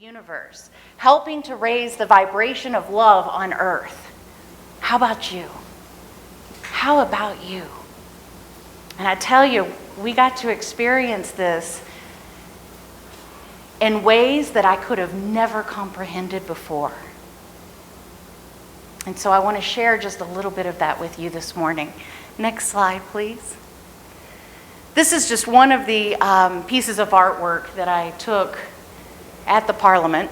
universe, helping to raise the vibration of love on earth. How about you? How about you? And I tell you, we got to experience this in ways that I could have never comprehended before. And so I want to share just a little bit of that with you this morning. Next slide, please. This is just one of the pieces of artwork that I took at the Parliament.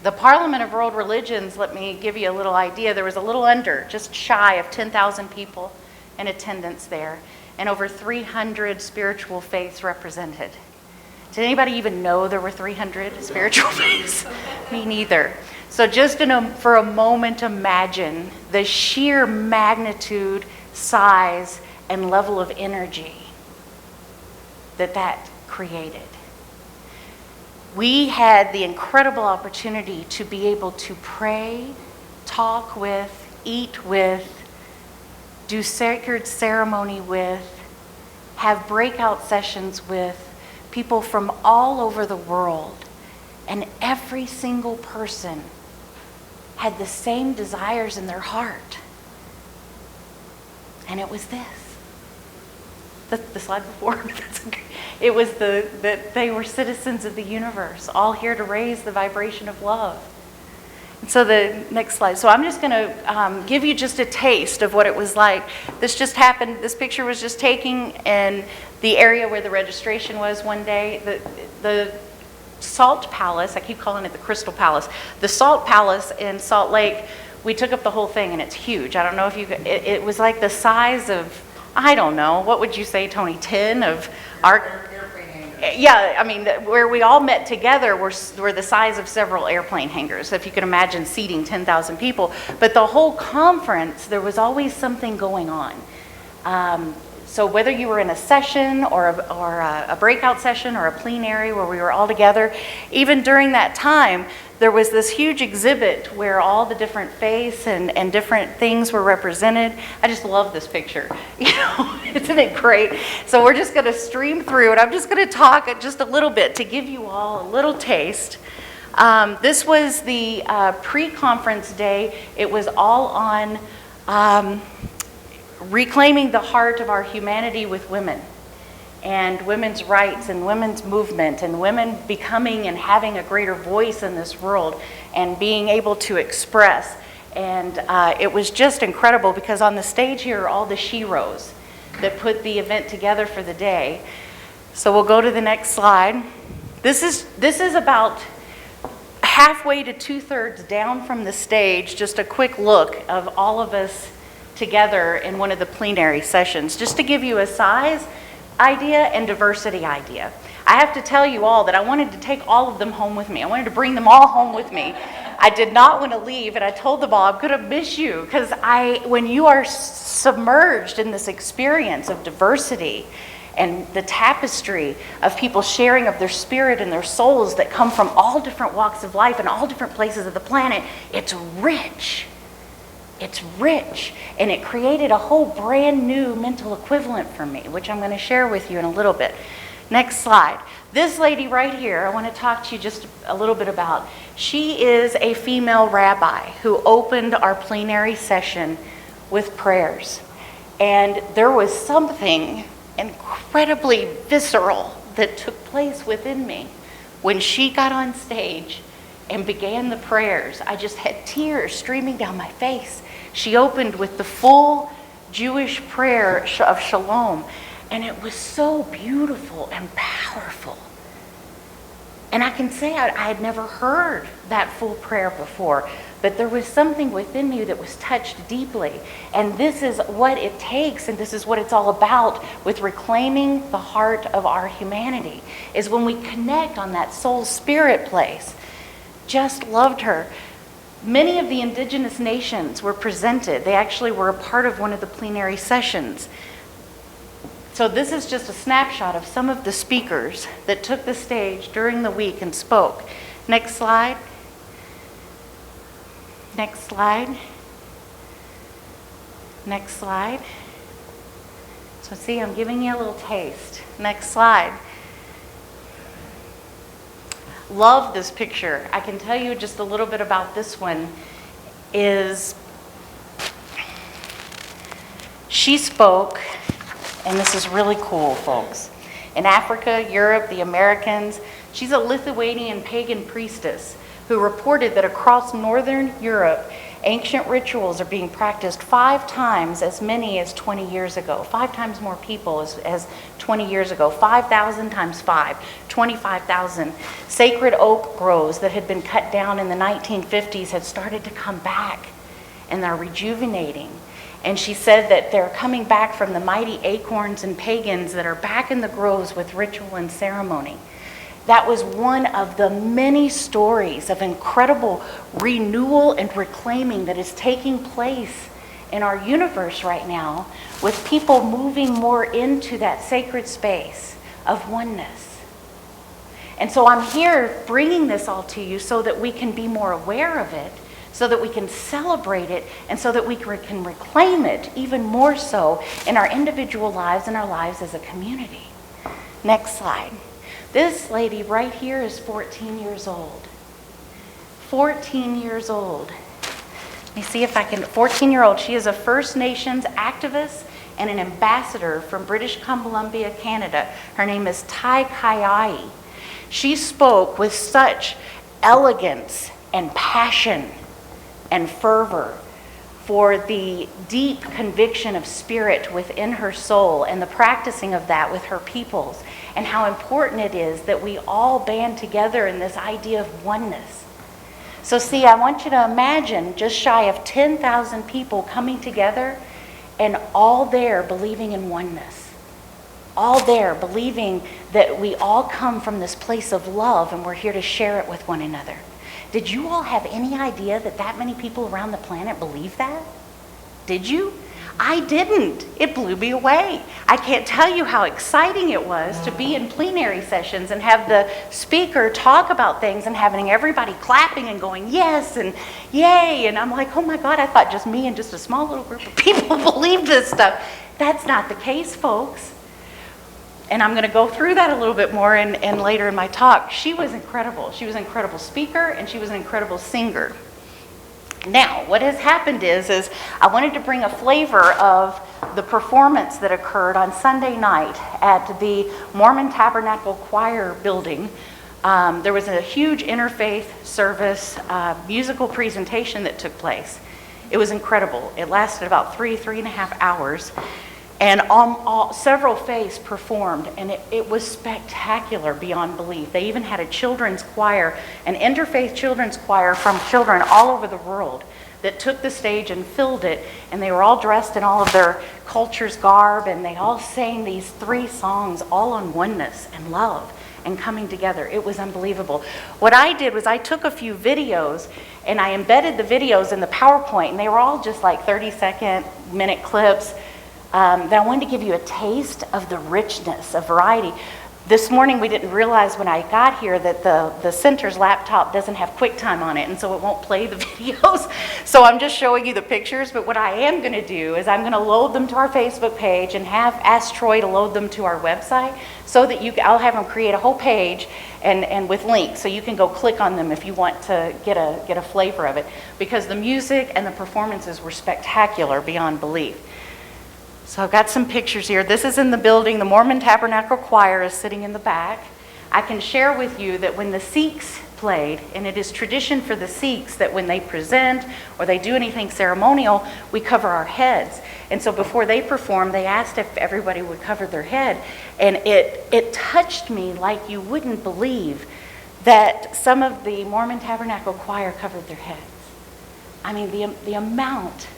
The Parliament of World Religions, let me give you a little idea. There was a little under, just shy of 10,000 people in attendance there, and over 300 spiritual faiths represented. Did anybody even know there were 300 spiritual faiths? Me neither. So just for a moment, imagine the sheer magnitude, size, and level of energy that created. We had the incredible opportunity to be able to pray, talk with, eat with, do sacred ceremony with, have breakout sessions with people from all over the world. And every single person had the same desires in their heart. And it was this. The slide before, that's okay. It was that they were citizens of the universe, all here to raise the vibration of love. And so the next slide. So I'm just going to give you just a taste of what it was like. This just happened. This picture was just taken in the area where the registration was one day. The Salt Palace, I keep calling it the Crystal Palace. The Salt Palace in Salt Lake, we took up the whole thing, and it's huge. I don't know if it was like the size of, I don't know, what would you say, Tony, 10 of our... Yeah, I mean, where we all met together were the size of several airplane hangars, if you can imagine seating 10,000 people. But the whole conference, there was always something going on. So whether you were in a session or a breakout session or a plenary where we were all together, even during that time, there was this huge exhibit where all the different faiths and different things were represented. I just love this picture. You know, isn't it great? So we're just going to stream through it. I'm just going to talk just a little bit to give you all a little taste. This was the pre-conference day. It was all on reclaiming the heart of our humanity with women, and women's rights and women's movement and women becoming and having a greater voice in this world and being able to express. And it was just incredible because on the stage here are all the sheroes that put the event together for the day. So we'll go to the next slide. This is about halfway to 2/3 down from the stage, just a quick look of all of us together in one of the plenary sessions, just to give you a size idea and diversity idea. I have to tell you all that I wanted to take all of them home with me. I wanted to bring them all home with me. I did not want to leave, and I told them all I'm going to miss you, because when you are submerged in this experience of diversity and the tapestry of people sharing of their spirit and their souls that come from all different walks of life and all different places of the planet, it's rich. It's rich, and it created a whole brand new mental equivalent for me, which I'm going to share with you in a little bit. Next slide. This lady right here, I want to talk to you just a little bit about. She is a female rabbi who opened our plenary session with prayers. And there was something incredibly visceral that took place within me when she got on stage and began the prayers. I just had tears streaming down my face. She opened with the full Jewish prayer of shalom, and it was so beautiful and powerful. And I can say I had never heard that full prayer before, but there was something within me that was touched deeply. And this is what it takes, and this is what it's all about with reclaiming the heart of our humanity, is when we connect on that soul spirit place. Just loved her. Many of the indigenous nations were presented. They actually were a part of one of the plenary sessions. So this is just a snapshot of some of the speakers that took the stage during the week and spoke. Next slide. Next slide. Next slide. So see, I'm giving you a little taste. Next slide. love this picture. I can tell you just a little bit about this one. She spoke, and this is really cool, folks. In Africa, Europe, the Americas, she's a Lithuanian pagan priestess who reported that across northern Europe, ancient rituals are being practiced 5 times as many as 20 years ago. 5 times more people as 20 years ago. 5,000 times 5, 25,000. Sacred oak groves that had been cut down in the 1950s had started to come back, and they're rejuvenating. And she said that they're coming back from the mighty acorns and pagans that are back in the groves with ritual and ceremony. That was one of the many stories of incredible renewal and reclaiming that is taking place in our universe right now, with people moving more into that sacred space of oneness. And so I'm here bringing this all to you so that we can be more aware of it, so that we can celebrate it, and so that we can reclaim it even more so in our individual lives and our lives as a community. Next slide. This lady right here is 14 years old. 14 years old. Let me see if I can. 14-year-old. She is a First Nations activist and an ambassador from British Columbia, Canada. Her name is Tai Kaiai. She spoke with such elegance and passion and fervor for the deep conviction of spirit within her soul and the practicing of that with her peoples, and how important it is that we all band together in this idea of oneness. So see, I want you to imagine just shy of 10,000 people coming together, and all there believing in oneness. All there believing that we all come from this place of love, and we're here to share it with one another. Did you all have any idea that that many people around the planet believe that? Did you? I didn't. It blew me away. I can't tell you how exciting it was to be in plenary sessions and have the speaker talk about things and having everybody clapping and going, yes, and yay. And I'm like, oh my God, I thought just me and just a small little group of people believed this stuff. That's not the case, folks. And I'm going to go through that a little bit more and later in my talk. She was incredible. She was an incredible speaker, and she was an incredible singer. Now, what has happened is I wanted to bring a flavor of the performance that occurred on Sunday night at the Mormon Tabernacle Choir building. There was a huge interfaith service, musical presentation that took place. It was incredible. It lasted about 3.5 hours. And several faiths performed, and it was spectacular beyond belief. They even had a children's choir, an interfaith children's choir from children all over the world that took the stage and filled it, and they were all dressed in all of their culture's garb, and they all sang these 3 songs all on oneness and love and coming together. It was unbelievable. What I did was I took a few videos, and I embedded the videos in the PowerPoint, and they were all just like 30-second minute clips. That I wanted to give you a taste of the richness, of variety. This morning we didn't realize when I got here that the center's laptop doesn't have QuickTime on it, and so it won't play the videos. So I'm just showing you the pictures, but what I am going to do is I'm going to load them to our Facebook page and ask Troy to load them to our website so that I'll have him create a whole page and with links, so you can go click on them if you want to get a flavor of it, because the music and the performances were spectacular beyond belief. So I've got some pictures here. This is in the building. The Mormon Tabernacle Choir is sitting in the back. I can share with you that when the Sikhs played, and it is tradition for the Sikhs that when they present or they do anything ceremonial, we cover our heads. And so before they performed, they asked if everybody would cover their head. And it touched me like you wouldn't believe that some of the Mormon Tabernacle Choir covered their heads. I mean, the amount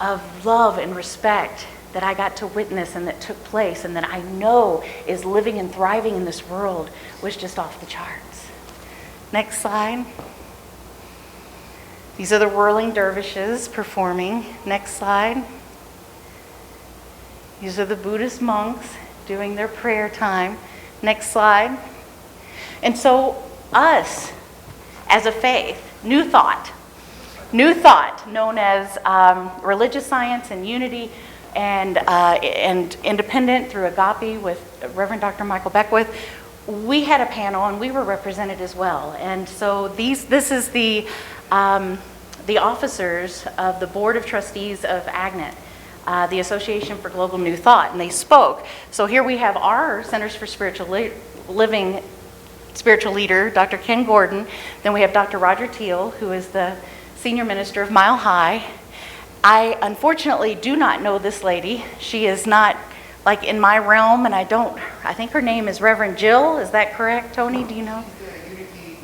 of love and respect that I got to witness and that took place and that I know is living and thriving in this world was just off the charts. Next slide. These are the whirling dervishes performing. Next slide. These are the Buddhist monks doing their prayer time. Next slide. And so us, as a faith, new thought known as religious science and unity and independent through agape with Reverend Dr. Michael Beckwith, we had a panel and we were represented as well. And so this is the officers of the Board of Trustees of AGNET, the Association for Global New Thought, and they spoke. So here we have our Centers for Spiritual Living spiritual leader, Dr. Ken Gordon. Then we have Dr. Roger Teal, who is the senior minister of Mile High. I unfortunately do not know this lady. She is not like in my realm, and I think her name is Reverend Jill. Is that correct, Tony? Do you know? She's the Unity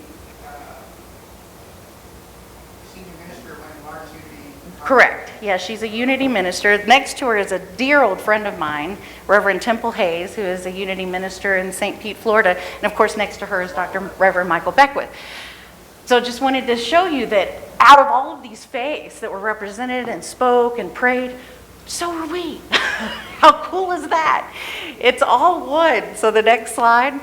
senior minister of my large Unity. Correct. Yeah, she's a Unity minister. Next to her is a dear old friend of mine, Reverend Temple Hayes, who is a Unity minister in St. Pete, Florida. And of course, next to her is Reverend Michael Beckwith. So just wanted to show you that out of all of these faiths that were represented and spoke and prayed, so are we. How cool is that? It's all one. So the next slide.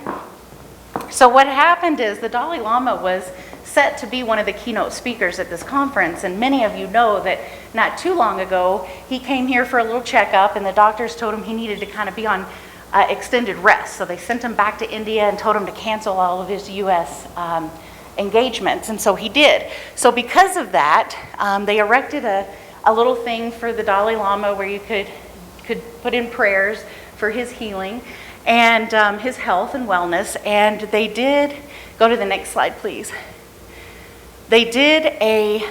So what happened is the Dalai Lama was set to be one of the keynote speakers at this conference, and many of you know that not too long ago he came here for a little checkup, and the doctors told him he needed to kind of be on extended rest. So they sent him back to India and told him to cancel all of his U.S. Engagements, and so he did. So because of that, they erected a little thing for the Dalai Lama where you could put in prayers for his healing and his health and wellness. And they did, go to the next slide please. They did a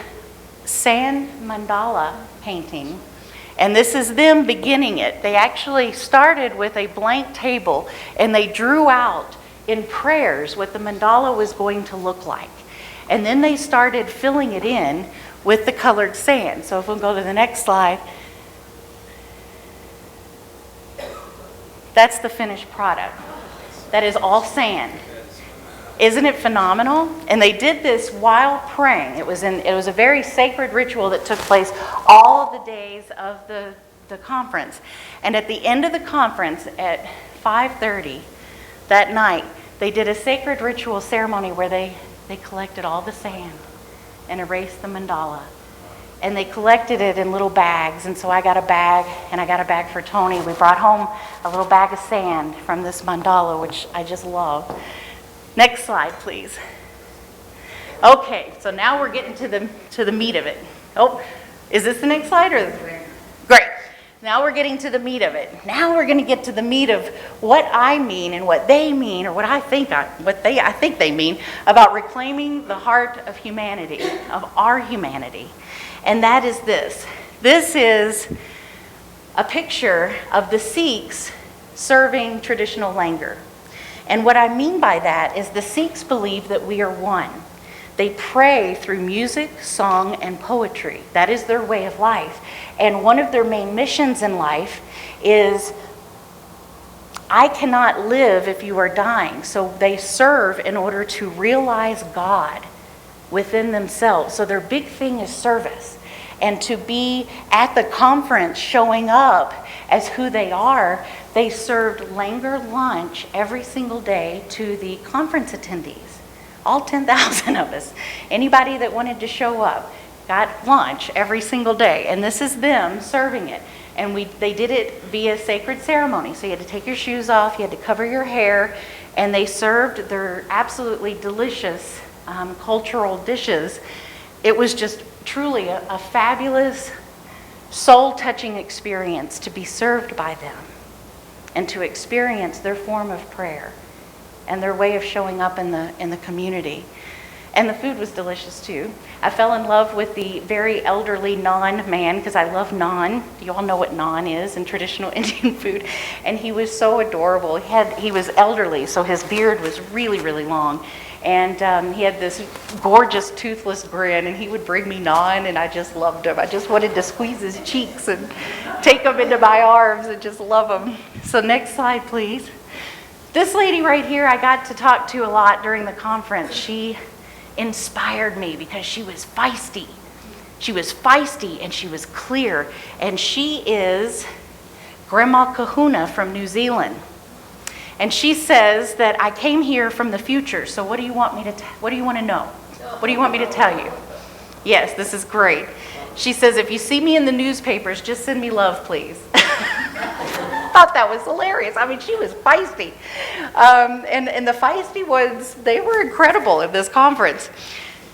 sand mandala painting, and this is them beginning it. They actually started with a blank table and they drew out in prayers what the mandala was going to look like. And then they started filling it in with the colored sand. So if we'll go to the next slide, that's the finished product. That is all sand. Isn't it phenomenal? And they did this while praying. It was a very sacred ritual that took place all of the days of the conference. And at the end of the conference at 5:30 that night, they did a sacred ritual ceremony where they collected all the sand and erased the mandala. And they collected it in little bags. And so I got a bag, and I got a bag for Tony. We brought home a little bag of sand from this mandala, which I just love. Next slide, please. Okay, so now we're getting to the meat of it. Oh, is this the next slide? Great. Now we're getting to the meat of it. Now we're going to get to the meat of what I mean and what they mean, or what I think they mean about reclaiming the heart of humanity, of our humanity. And that is this. This is a picture of the Sikhs serving traditional langar. And what I mean by that is the Sikhs believe that we are one. They pray through music, song, and poetry. That is their way of life. And one of their main missions in life is, I cannot live if you are dying. So they serve in order to realize God within themselves. So their big thing is service. And to be at the conference showing up as who they are, they served langar lunch every single day to the conference attendees. All 10,000 of us. Anybody that wanted to show up got lunch every single day. And this is them serving it. And they did it via sacred ceremony. So you had to take your shoes off, you had to cover your hair, and they served their absolutely delicious cultural dishes. It was just truly a fabulous, soul-touching experience to be served by them and to experience their form of prayer and their way of showing up in the community. And the food was delicious too. I fell in love with the very elderly naan man, because I love naan. You all know what naan is in traditional Indian food. And he was so adorable. He was elderly, so his beard was really, really long. And he had this gorgeous toothless grin, and he would bring me naan, and I just loved him. I just wanted to squeeze his cheeks and take him into my arms and just love him. So next slide, please. This lady right here, I got to talk to a lot during the conference. She inspired me because she was feisty. She was feisty and she was clear. And she is Grandma Kahuna from New Zealand. And she says that I came here from the future. So what do you want to know? What do you want me to tell you? Yes, this is great. She says, if you see me in the newspapers, just send me love, please. thought that was hilarious. I mean, she was feisty. And the feisty ones, they were incredible at this conference.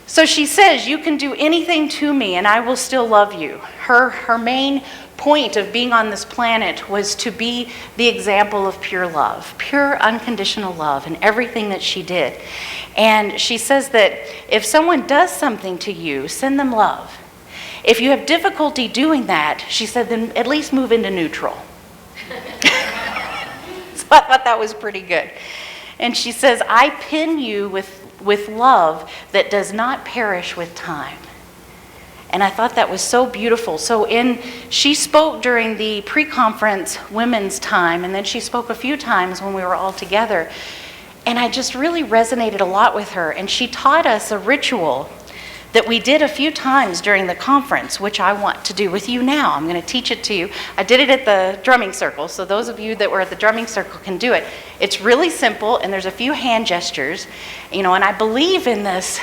So she says, you can do anything to me and I will still love you. Her main point of being on this planet was to be the example of pure love, pure unconditional love in everything that she did. And she says that if someone does something to you, send them love. If you have difficulty doing that, she said, then at least move into neutral. So I thought that was pretty good. And she says, I pin you with love that does not perish with time. And I thought that was so beautiful. So she spoke during the pre-conference women's time, and then she spoke a few times when we were all together. And I just really resonated a lot with her. And she taught us a ritual that we did a few times during the conference, which I want to do with you now. I'm going to teach it to you. I did it at the drumming circle, so those of you that were at the drumming circle can do it. It's really simple, and there's a few hand gestures, and I believe in this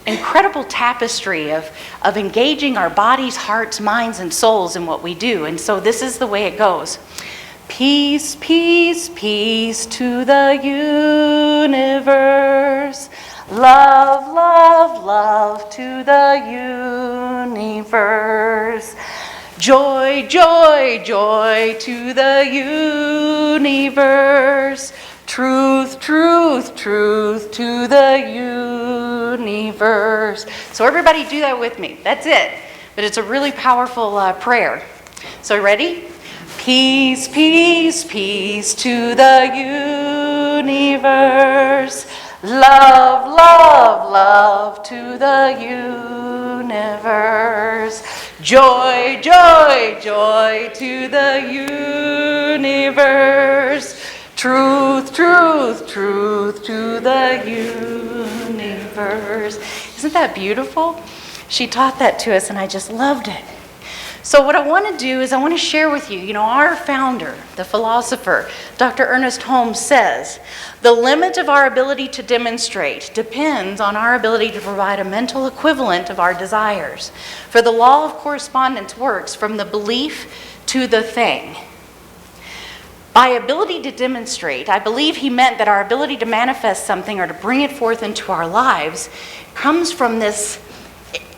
incredible tapestry of engaging our bodies, hearts, minds, and souls in what we do. And so this is the way it goes. Peace, peace, peace to the universe. Love, love, love to the universe. Joy, joy, joy to the universe. Truth, truth, truth to the universe. So everybody do that with me. That's it. But it's a really powerful prayer. So ready? Peace, peace, peace to the universe. Love, love, love to the universe. Joy, joy, joy to the universe. Truth, truth, truth to the universe. Isn't that beautiful? She taught that to us and I just loved it. So what I want to do is I want to share with you, our founder, the philosopher, Dr. Ernest Holmes says, the limit of our ability to demonstrate depends on our ability to provide a mental equivalent of our desires. For the law of correspondence works from the belief to the thing. By ability to demonstrate, I believe he meant that our ability to manifest something or to bring it forth into our lives comes from this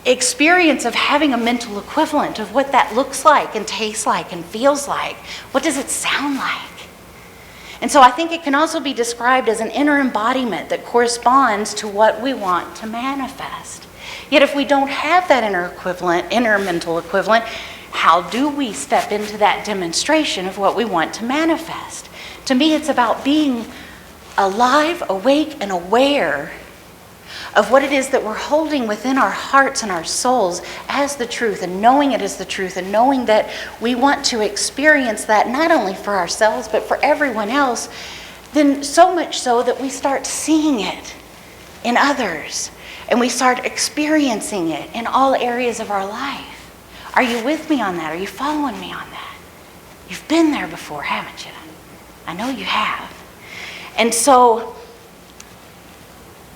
experience of having a mental equivalent of what that looks like and tastes like and feels like. What does it sound like? And so I think it can also be described as an inner embodiment that corresponds to what we want to manifest. Yet if we don't have that inner mental equivalent, how do we step into that demonstration of what we want to manifest? To me, it's about being alive, awake, and aware of what it is that we're holding within our hearts and our souls as the truth, and knowing it as the truth, and knowing that we want to experience that not only for ourselves but for everyone else, then so much so that we start seeing it in others and we start experiencing it in all areas of our life. Are you with me on that? Are you following me on that? You've been there before, haven't you? I know you have. And so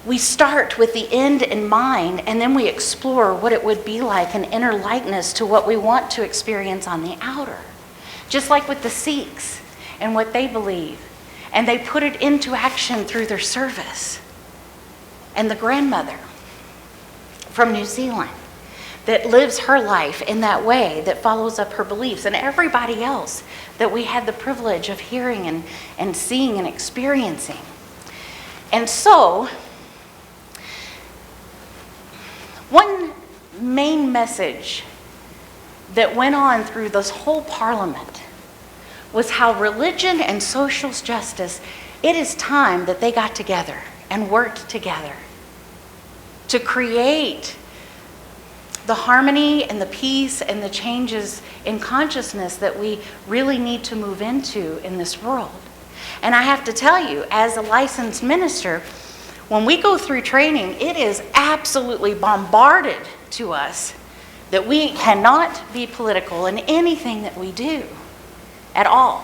we start with the end in mind, and then we explore what it would be like, an inner likeness to what we want to experience on the outer. Just like with the Sikhs and what they believe. And they put it into action through their service. And the grandmother from New Zealand that lives her life in that way, that follows up her beliefs, and everybody else that we had the privilege of hearing and seeing and experiencing. And so, one main message that went on through this whole parliament was how religion and social justice, it is time that they got together and worked together to create the harmony and the peace and the changes in consciousness that we really need to move into in this world. And I have to tell you, as a licensed minister, when we go through training, it is absolutely bombarded to us that we cannot be political in anything that we do at all.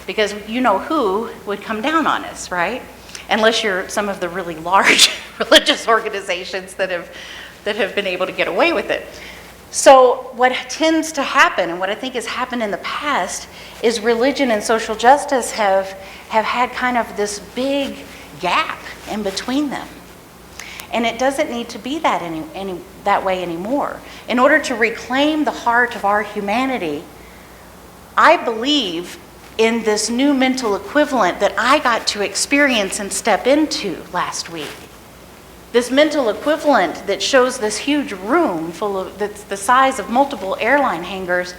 Because you know who would come down on us, right? Unless you're some of the really large religious organizations that have been able to get away with it. So what tends to happen, and what I think has happened in the past, is religion and social justice have had kind of this big gap in between them. And it doesn't need to be that that way anymore. In order to reclaim the heart of our humanity, I believe in this new mental equivalent that I got to experience and step into last week. This mental equivalent that shows this huge room that's the size of multiple airline hangars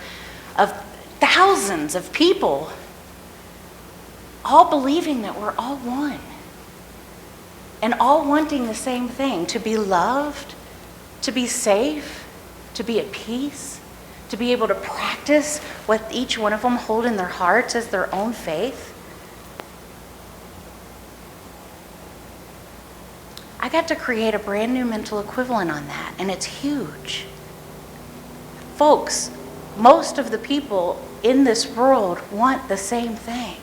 of thousands of people, all believing that we're all one. And all wanting the same thing, to be loved, to be safe, to be at peace, to be able to practice what each one of them hold in their hearts as their own faith. I got to create a brand new mental equivalent on that, and it's huge. Folks, most of the people in this world want the same thing.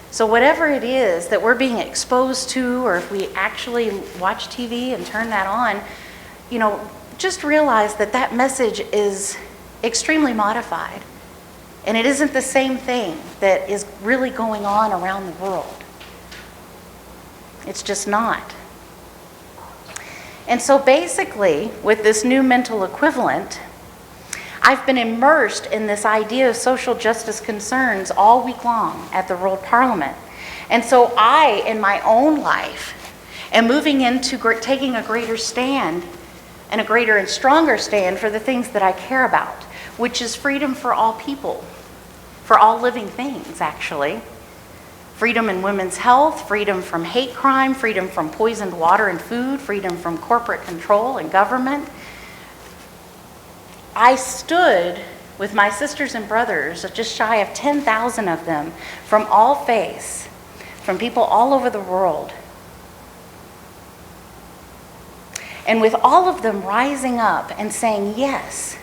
So whatever it is that we're being exposed to, or if we actually watch TV and turn that on, just realize that that message is extremely modified. And it isn't the same thing that is really going on around the world. It's just not. And so basically, with this new mental equivalent, I've been immersed in this idea of social justice concerns all week long at the World Parliament. And so I, in my own life, am moving into taking a greater stand and a greater and stronger stand for the things that I care about, which is freedom for all people, for all living things, actually. Freedom in women's health, freedom from hate crime, freedom from poisoned water and food, freedom from corporate control and government. I stood with my sisters and brothers, just shy of 10,000 of them, from all faiths, from people all over the world. And with all of them rising up and saying yes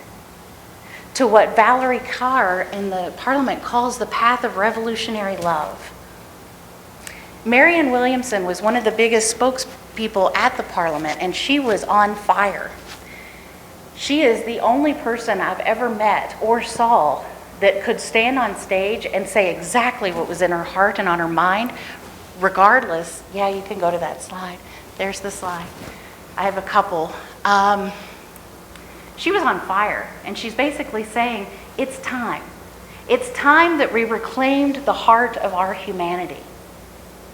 to what Valerie Carr in the Parliament calls the path of revolutionary love. Marianne Williamson was one of the biggest spokespeople at the Parliament, and she was on fire. She is the only person I've ever met or saw that could stand on stage and say exactly what was in her heart and on her mind, regardless. Yeah, you can go to that slide. There's the slide. I have a couple. She was on fire, and she's basically saying, it's time. It's time that we reclaimed the heart of our humanity.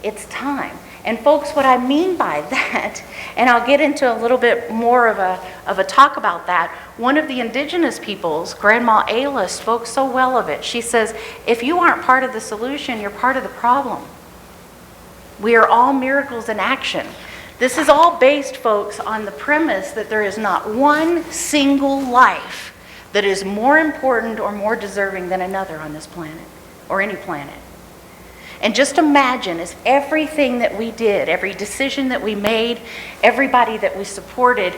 It's time. And folks, what I mean by that, and I'll get into a little bit more of a talk about that, one of the indigenous peoples, Grandma Ayla, spoke so well of it. She says, if you aren't part of the solution, you're part of the problem. We are all miracles in action. This is all based, folks, on the premise that there is not one single life that is more important or more deserving than another on this planet, or any planet. And just imagine if everything that we did, every decision that we made, everybody that we supported,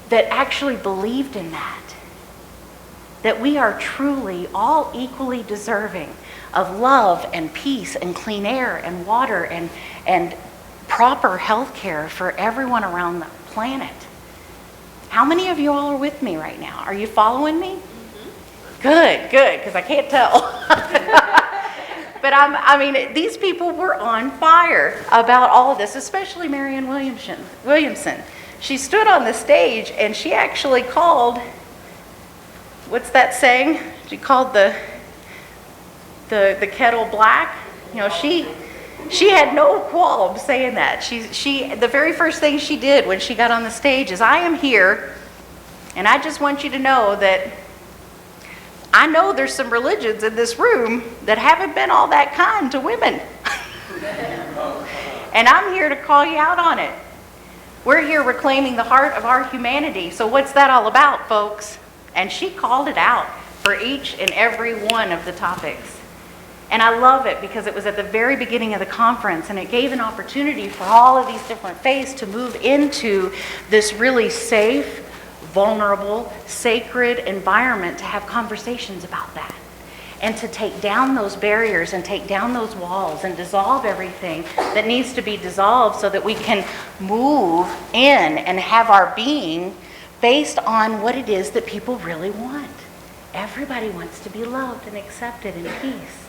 that actually believed in that we are truly all equally deserving of love and peace and clean air and water and proper health care for everyone around the planet. How many of you all are with me right now? Are you following me? Mm-hmm. Good, because I can't tell. But these people were on fire about all of this, especially Marianne Williamson. She stood on the stage and she actually called, what's that saying? She called the kettle black. She had no qualms saying that. She the very first thing she did when she got on the stage is, I am here, and I just want you to know that I know there's some religions in this room that haven't been all that kind to women. And I'm here to call you out on it. We're here reclaiming the heart of our humanity. So what's that all about, folks? And she called it out for each and every one of the topics. And I love it because it was at the very beginning of the conference, and it gave an opportunity for all of these different faiths to move into this really safe, vulnerable, sacred environment to have conversations about that, and to take down those barriers and take down those walls and dissolve everything that needs to be dissolved so that we can move in and have our being based on what it is that people really want. Everybody wants to be loved and accepted in peace.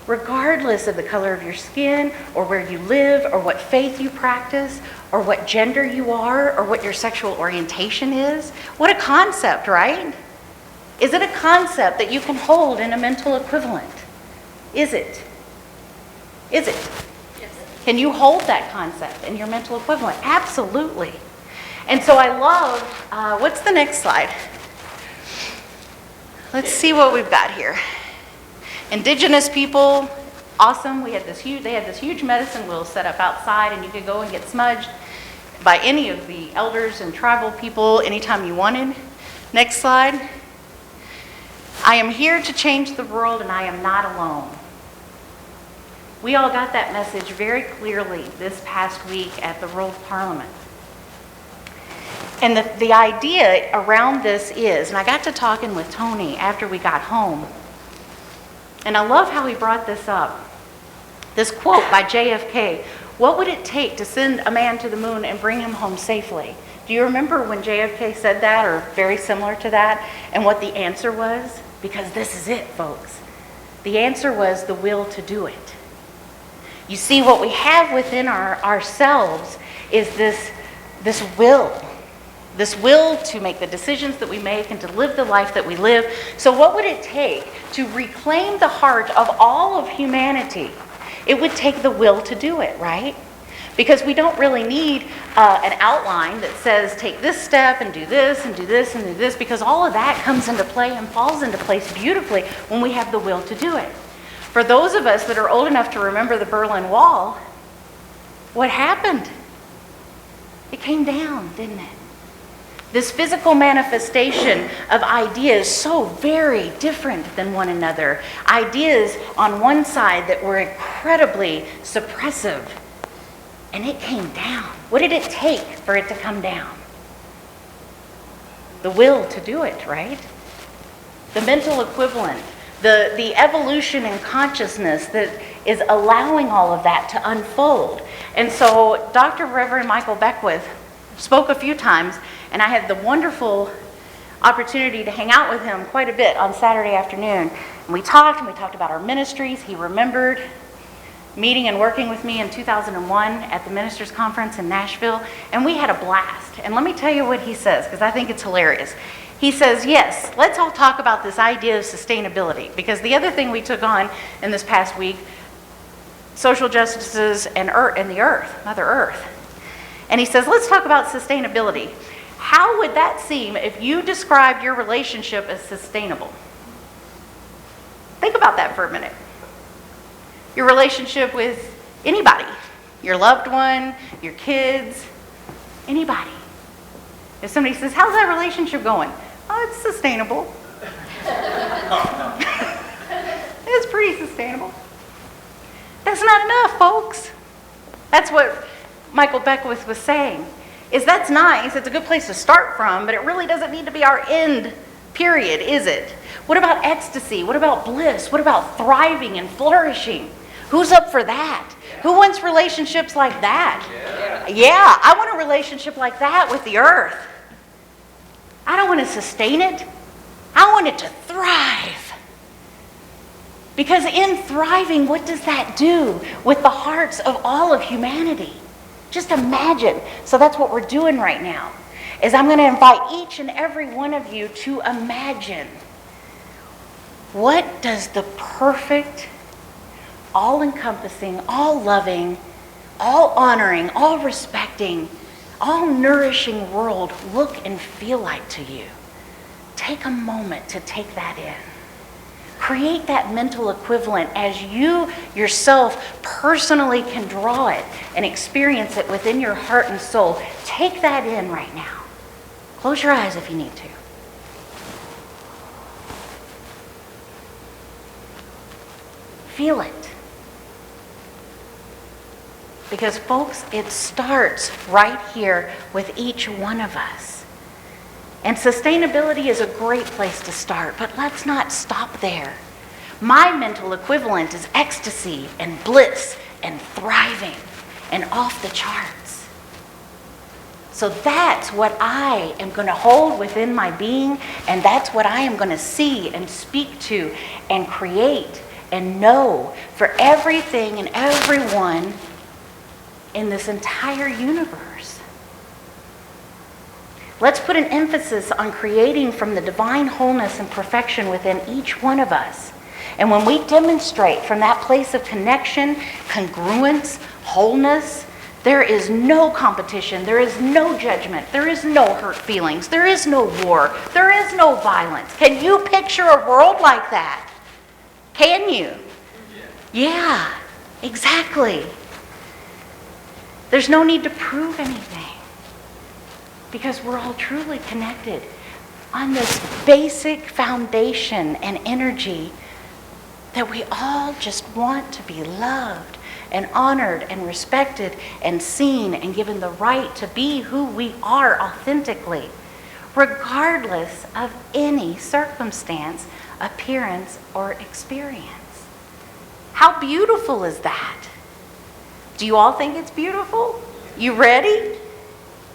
Regardless of the color of your skin, or where you live, or what faith you practice, or what gender you are, or what your sexual orientation is. What a concept, right? Is it a concept that you can hold in a mental equivalent? Is it? Is it? Yes. Can you hold that concept in your mental equivalent? Absolutely. And so I love, what's the next slide? Let's see what we've got here. Indigenous people, awesome. They had this huge medicine wheel set up outside, and you could go and get smudged by any of the elders and tribal people anytime you wanted. Next slide. I am here to change the world, and I am not alone. We all got that message very clearly this past week at the World Parliament. And the idea around this is, and I got to talking with Tony after we got home, and I love how he brought this up. This quote by JFK, what would it take to send a man to the moon and bring him home safely? Do you remember when JFK said that, or very similar to that, and what the answer was? Because this is it, folks. The answer was the will to do it. You see, what we have within ourselves is this will. This will to make the decisions that we make and to live the life that we live. So what would it take to reclaim the heart of all of humanity? It would take the will to do it, right? Because we don't really need an outline that says take this step and do this and do this and do this, because all of that comes into play and falls into place beautifully when we have the will to do it. For those of us that are old enough to remember the Berlin Wall, what happened? It came down, didn't it? This physical manifestation of ideas so very different than one another. Ideas on one side that were incredibly suppressive. And it came down. What did it take for it to come down? The will to do it, right? The mental equivalent. The evolution in consciousness that is allowing all of that to unfold. And so Dr. Reverend Michael Beckwith spoke a few times, and I had the wonderful opportunity to hang out with him quite a bit on Saturday afternoon. And we talked about our ministries. He remembered meeting and working with me in 2001 at the Ministers Conference in Nashville, and we had a blast. And let me tell you what he says, because I think it's hilarious. He says, yes, let's all talk about this idea of sustainability, because the other thing we took on in this past week, social justices and the earth, Mother Earth. And he says, let's talk about sustainability. How would that seem if you described your relationship as sustainable? Think about that for a minute. Your relationship with anybody, your loved one, your kids, anybody. If somebody says, how's that relationship going? Oh, it's sustainable. It's pretty sustainable. That's not enough, folks. That's what Michael Beckwith was saying. Is that's nice, it's a good place to start from, but it really doesn't need to be our end period, is it? What about ecstasy? What about bliss? What about thriving and flourishing? Who's up for that? Who wants relationships like that? Yeah, I want a relationship like that with the earth. I don't want to sustain it. I want it to thrive. Because in thriving, what does that do with the hearts of all of humanity? Just imagine. So that's what we're doing right now, is I'm going to invite each and every one of you to imagine, what does the perfect, all-encompassing, all-loving, all-honoring, all-respecting, all-nourishing world look and feel like to you? Take a moment to take that in. Create that mental equivalent as you yourself personally can draw it and experience it within your heart and soul. Take that in right now. Close your eyes if you need to. Feel it. Because, folks, it starts right here with each one of us. And sustainability is a great place to start, but let's not stop there. My mental equivalent is ecstasy and bliss and thriving and off the charts. So that's what I am going to hold within my being, and that's what I am going to see and speak to and create and know for everything and everyone in this entire universe. Let's put an emphasis on creating from the divine wholeness and perfection within each one of us. And when we demonstrate from that place of connection, congruence, wholeness, there is no competition, there is no judgment, there is no hurt feelings, there is no war, there is no violence. Can you picture a world like that? Can you? Yeah, exactly. There's no need to prove anything because we're all truly connected on this basic foundation and energy that we all just want to be loved and honored and respected and seen and given the right to be who we are authentically, regardless of any circumstance, appearance, or experience. How beautiful is that? Do you all think it's beautiful? You ready?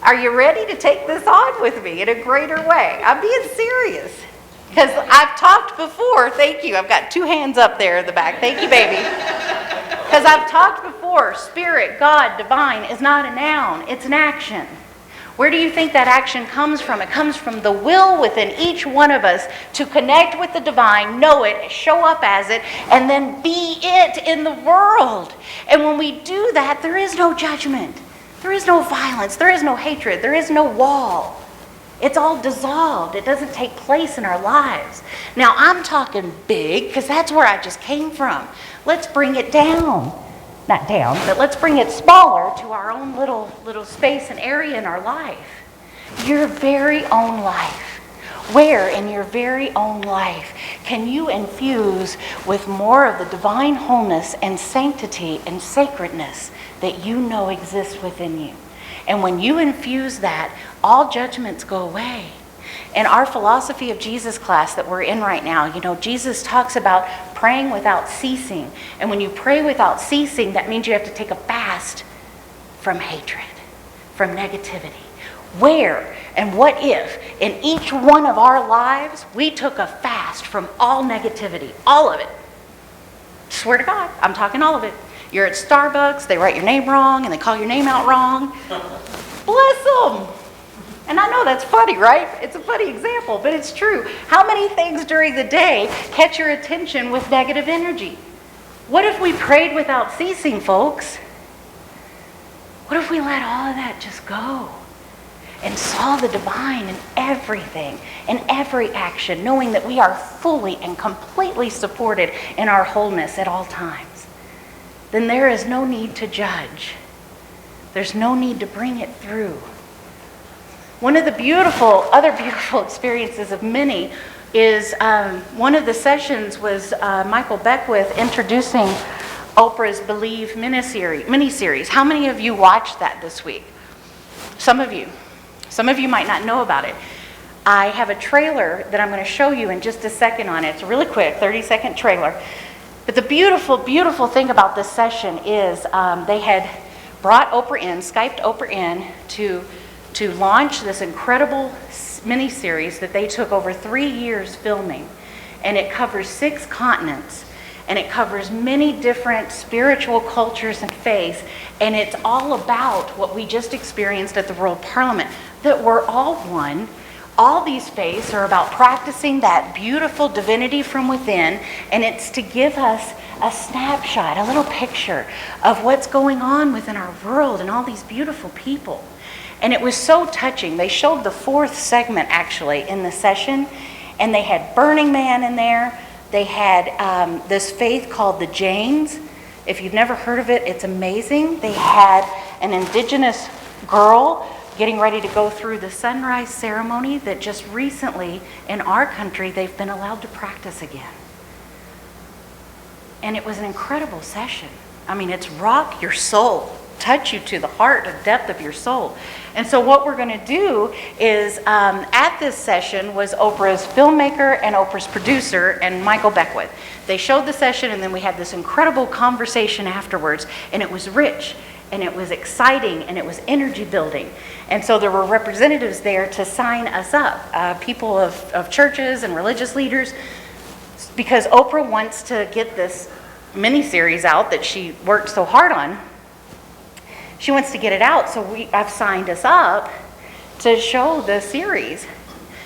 Are you ready to take this on with me in a greater way? I'm being serious. Because I've talked before, thank you. I've got 2 hands up there in the back. Thank you, baby. Because I've talked before, spirit, God, divine is not a noun, it's an action. Where do you think that action comes from? It comes from the will within each one of us to connect with the divine, know it, show up as it, and then be it in the world. And when we do that, there is no judgment. There is no violence. There is no hatred. There is no wall. It's all dissolved. It doesn't take place in our lives. Now, I'm talking big because that's where I just came from. Let's bring it down. Not down, but let's bring it smaller to our own little space and area in our life. Your very own life. Where in your very own life can you infuse with more of the divine wholeness and sanctity and sacredness that you know exists within you? And when you infuse that, all judgments go away. In our philosophy of Jesus class that we're in right now, Jesus talks about praying without ceasing. And when you pray without ceasing, that means you have to take a fast from hatred, from negativity. Where and what if in each one of our lives we took a fast from all negativity, all of it? Swear to God, I'm talking all of it. You're at Starbucks, they write your name wrong and they call your name out wrong. Bless them. And I know that's funny, right? It's a funny example, but it's true. How many things during the day catch your attention with negative energy? What if we prayed without ceasing, folks? What if we let all of that just go and saw the divine in everything, in every action, knowing that we are fully and completely supported in our wholeness at all times? Then there is no need to judge. There's no need to bring it through. One of the other beautiful experiences of many is one of the sessions was Michael Beckwith introducing Oprah's Believe miniseries. How many of you watched that this week? Some of you. Some of you might not know about it. I have a trailer that I'm going to show you in just a second on it. It's a really quick 30-second trailer. But the beautiful, beautiful thing about this session is they had brought Oprah in, Skyped Oprah in to launch this incredible miniseries that they took over 3 years filming. And it covers 6 continents. And it covers many different spiritual cultures and faiths. And it's all about what we just experienced at the World Parliament, that we're all one. All these faiths are about practicing that beautiful divinity from within, and it's to give us a snapshot, a little picture of what's going on within our world and all these beautiful people. And it was so touching. They showed the 4th segment actually in the session, and they had Burning Man in there. They had this faith called the Jains. If you've never heard of it, it's amazing. They had an indigenous girl getting ready to go through the sunrise ceremony that just recently in our country they've been allowed to practice again. And it was an incredible session. I mean, it's rock your soul, touch you to the heart, the depth of your soul. And so what we're going to do is at this session was Oprah's filmmaker and Oprah's producer and Michael Beckwith. They showed the session and then we had this incredible conversation afterwards, and it was rich. and it was exciting, and it was energy building. And so there were representatives there to sign us up, people of churches and religious leaders, because Oprah wants to get this mini-series out that she worked so hard on. She wants to get it out, so I've signed us up to show the series.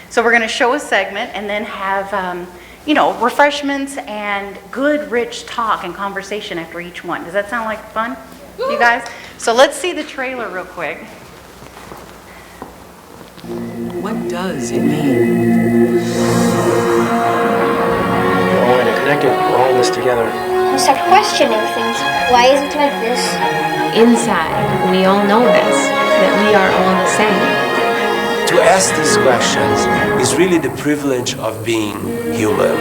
So we're going to show a segment and then have, refreshments and good, rich talk and conversation after each one. Does that sound like fun, you guys? So let's see the trailer real quick. What does it mean? We're all interconnected. We're all in this together. We start questioning things. Why is it like this? Inside, we all know this, that we are all the same. To ask these questions is really the privilege of being human.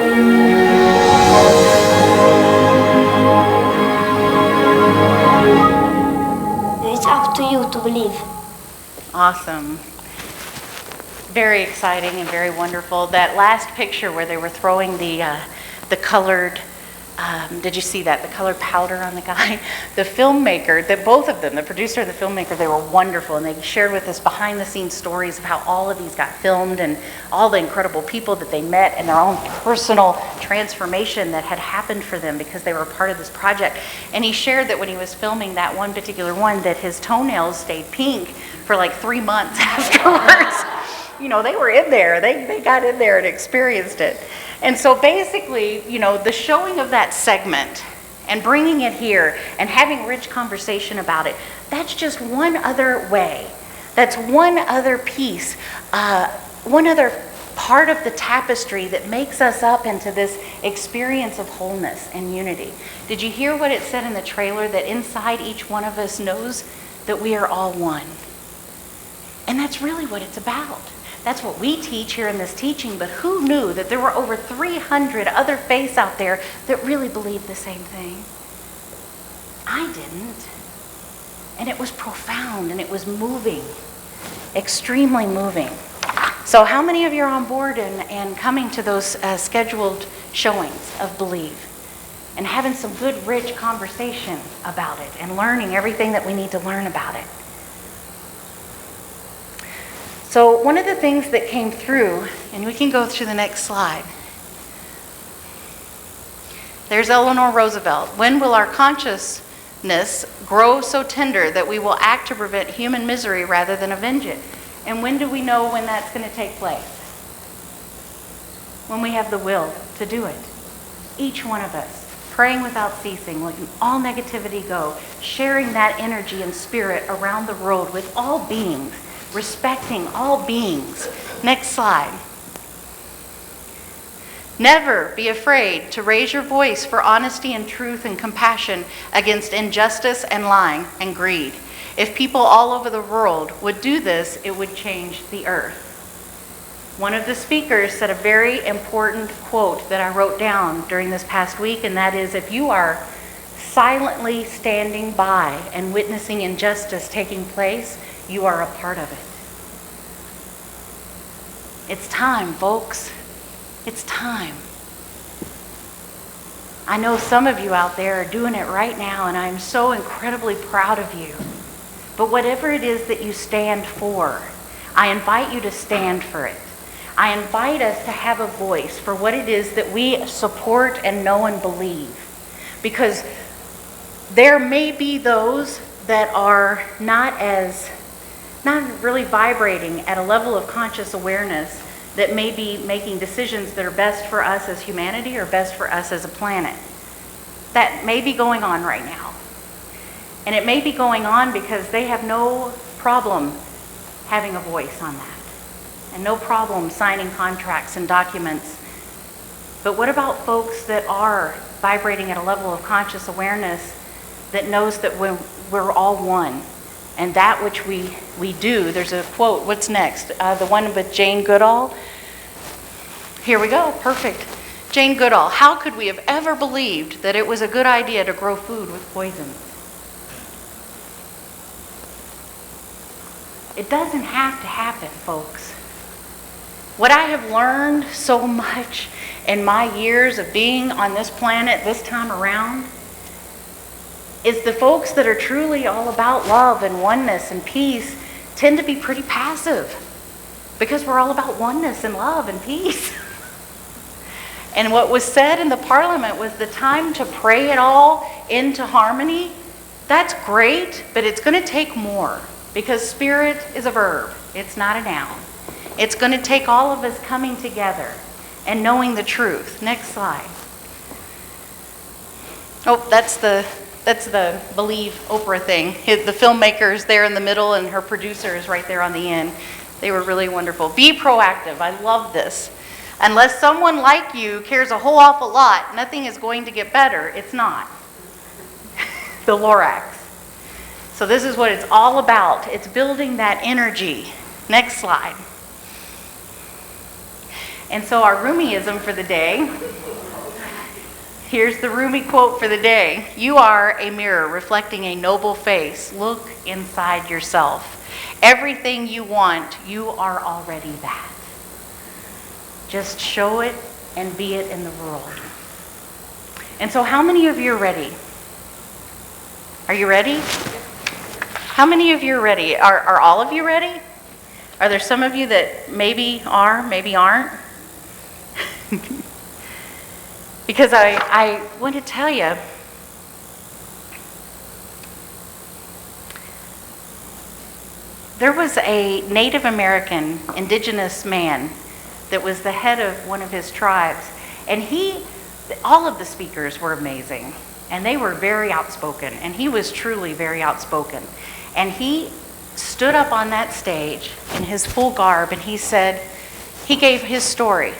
It's up to you to believe. Awesome. Very exciting and very wonderful. That last picture where they were throwing the colored, did you see that? The colored powder on the guy? The filmmaker, both of them, the producer and the filmmaker, they were wonderful. And they shared with us behind the scenes stories of how all of these got filmed and all the incredible people that they met and their own personal transformation that had happened for them because they were a part of this project. And he shared that when he was filming that one particular one, that his toenails stayed pink for like 3 months afterwards. They were in there. They got in there and experienced it. And so basically, the showing of that segment and bringing it here and having rich conversation about it, that's just one other way. That's one other piece, one other part of the tapestry that makes us up into this experience of wholeness and unity. Did you hear what it said in the trailer, that inside each one of us knows that we are all one? And that's really what it's about. That's what we teach here in this teaching, but who knew that there were over 300 other faiths out there that really believed the same thing? I didn't. And it was profound and it was moving, extremely moving. So how many of you are on board and coming to those scheduled showings of Believe and having some good, rich conversation about it and learning everything that we need to learn about it? So one of the things that came through, and we can go through the next slide. There's Eleanor Roosevelt. When will our consciousness grow so tender that we will act to prevent human misery rather than avenge it? And when do we know when that's going to take place? When we have the will to do it. Each one of us, praying without ceasing, letting all negativity go, sharing that energy and spirit around the world with all beings, respecting all beings. Next slide. Never be afraid to raise your voice for honesty and truth and compassion against injustice and lying and greed. If people all over the world would do this, it would change the earth. One of the speakers said a very important quote that I wrote down during this past week, and that is, if you are silently standing by and witnessing injustice taking place, you are a part of it. It's time, folks. It's time. I know some of you out there are doing it right now, and I'm so incredibly proud of you. But whatever it is that you stand for, I invite you to stand for it. I invite us to have a voice for what it is that we support and know and believe. Because there may be those that are not really vibrating at a level of conscious awareness that may be making decisions that are best for us as humanity or best for us as a planet. That may be going on right now. And it may be going on because they have no problem having a voice on that. And no problem signing contracts and documents. But what about folks that are vibrating at a level of conscious awareness that knows that we're all one? And that which we do, there's a quote, what's next? The one with Jane Goodall. Here we go, perfect. Jane Goodall, how could we have ever believed that it was a good idea to grow food with poison? It doesn't have to happen, folks. What I have learned so much in my years of being on this planet this time around is the folks that are truly all about love and oneness and peace tend to be pretty passive because we're all about oneness and love and peace. And what was said in the parliament was the time to pray it all into harmony. That's great, but it's going to take more because spirit is a verb. It's not a noun. It's going to take all of us coming together and knowing the truth. Next slide. Oh, that's the Believe Oprah thing. The filmmaker's there in the middle and her producer is right there on the end. They were really wonderful. Be proactive. I love this. Unless someone like you cares a whole awful lot, nothing is going to get better. It's not. The Lorax. So this is what it's all about. It's building that energy. Next slide. And so our Rumiism for the day, here's the Rumi quote for the day. You are a mirror reflecting a noble face. Look inside yourself. Everything you want, you are already that. Just show it and be it in the world. And so how many of you are ready? Are you ready? How many of you are ready? Are all of you ready? Are there some of you that maybe are, maybe aren't? Because I want to tell you, there was a Native American indigenous man that was the head of one of his tribes, and all of the speakers were amazing, and they were very outspoken, and he was truly very outspoken. And he stood up on that stage in his full garb, and he gave his story,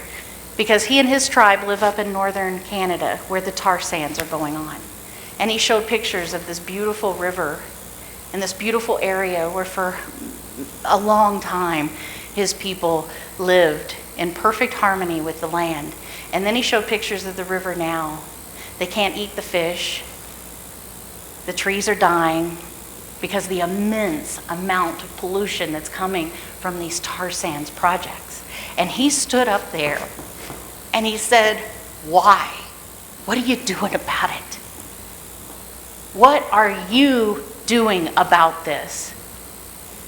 because he and his tribe live up in northern Canada where the tar sands are going on. And he showed pictures of this beautiful river and this beautiful area where for a long time his people lived in perfect harmony with the land. And then he showed pictures of the river now. They can't eat the fish. The trees are dying because of the immense amount of pollution that's coming from these tar sands projects. And he stood up there and he said, why? What are you doing about it? What are you doing about this?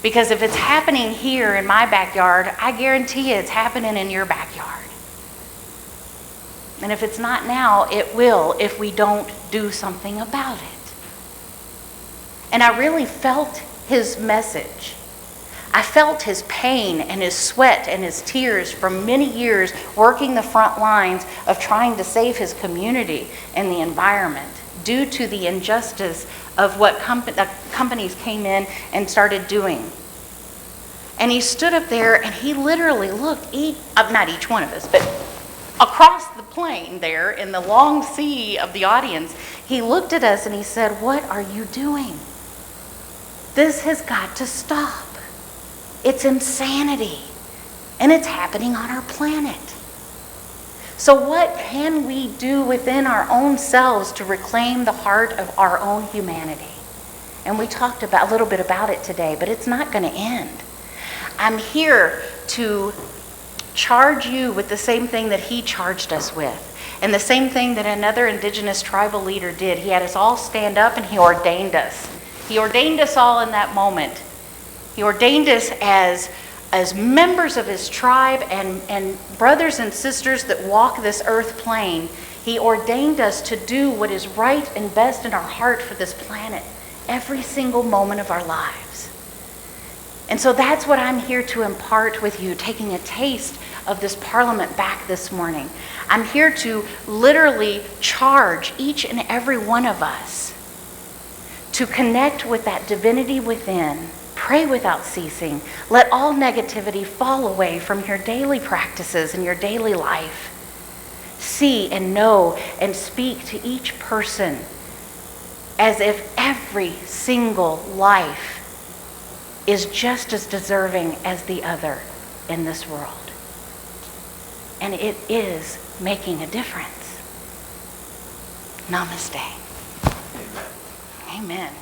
Because if it's happening here in my backyard, I guarantee you it's happening in your backyard. And if it's not now, it will if we don't do something about it. And I really felt his message. I felt his pain and his sweat and his tears from many years working the front lines of trying to save his community and the environment due to the injustice of what companies came in and started doing. And he stood up there and he literally looked, not each one of us, but across the plain there in the long sea of the audience, he looked at us and he said, what are you doing? This has got to stop. It's insanity, and it's happening on our planet. So what can we do within our own selves to reclaim the heart of our own humanity? And we talked a little bit about it today, but it's not going to end. I'm here to charge you with the same thing that he charged us with, and the same thing that another indigenous tribal leader did. He had us all stand up and he ordained us. He ordained us all in that moment. He ordained us as members of his tribe and brothers and sisters that walk this earth plane. He ordained us to do what is right and best in our heart for this planet every single moment of our lives. And so that's what I'm here to impart with you, taking a taste of this parliament back this morning. I'm here to literally charge each and every one of us to connect with that divinity within. Pray without ceasing. Let all negativity fall away from your daily practices and your daily life. See and know and speak to each person as if every single life is just as deserving as the other in this world. And it is making a difference. Namaste. Amen.